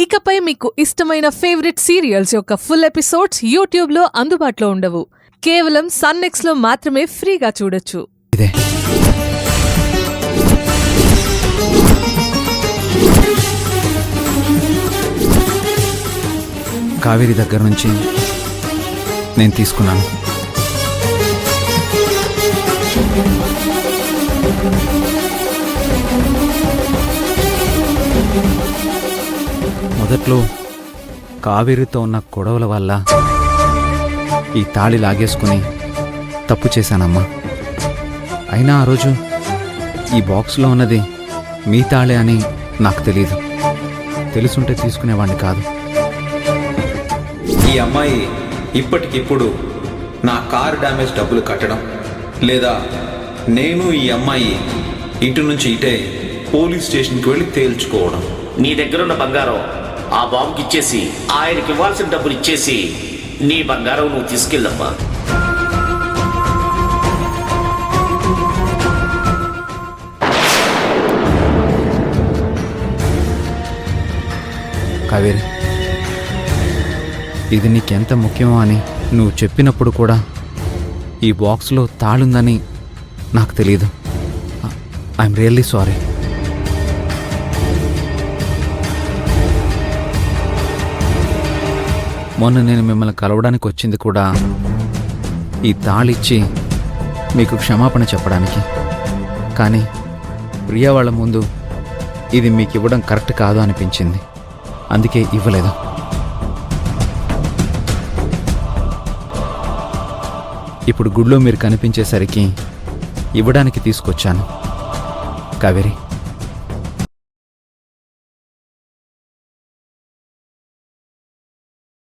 ఇకపై మీకు ఇష్టమైన ఫేవరెట్ సీరియల్స్ యొక్క ఫుల్ ఎపిసోడ్స్ యూట్యూబ్లో అందుబాటులో ఉండవు. కేవలం సన్నెక్స్లో మాత్రమే ఫ్రీగా చూడొచ్చు. కావేరి దగ్గర నుంచి నేను తీసుకున్నాను. మొదట్లో కావేరితో ఉన్న గొడవల వల్ల ఈ తాళి లాగేసుకుని తప్పు చేశానమ్మా. అయినా ఆ రోజు ఈ బాక్స్లో ఉన్నది మీ తాళే అని నాకు తెలీదు. తెలుసుంటే తీసుకునేవాడిని కాదు. ఈ అమ్మాయి ఇప్పటికిప్పుడు నా కారు డ్యామేజ్ డబ్బులు కట్టడం, లేదా నేను ఈ అమ్మాయి ఇటు నుంచి ఇటే పోలీస్ స్టేషన్కి వెళ్ళి తేల్చుకోవడం. నీ దగ్గరున్న బంగారం ఆ బాబుకి ఇచ్చేసి ఆయనకి ఇవ్వాల్సిన డబ్బులు ఇచ్చేసి నీ బంగారం నువ్వు తీసుకెళ్ళమ్మా. కావేరి, ఇది నీకెంత ముఖ్యమో అని నువ్వు చెప్పినప్పుడు కూడా ఈ బాక్స్లో తాళుందని నాకు తెలీదు. I'm really sorry. మొన్న నేను మిమ్మల్ని కలవడానికి వచ్చింది కూడా ఈ తాళిచ్చి మీకు క్షమాపణ చెప్పడానికి. కానీ ప్రియా వాళ్ళ ముందు ఇది మీకు ఇవ్వడం కరెక్ట్ కాదు అనిపించింది. అందుకే ఇవ్వలేదు. ఇప్పుడు గుడిలో మీరు కనిపించేసరికి ఇవ్వడానికి తీసుకొచ్చాను. కావేరి,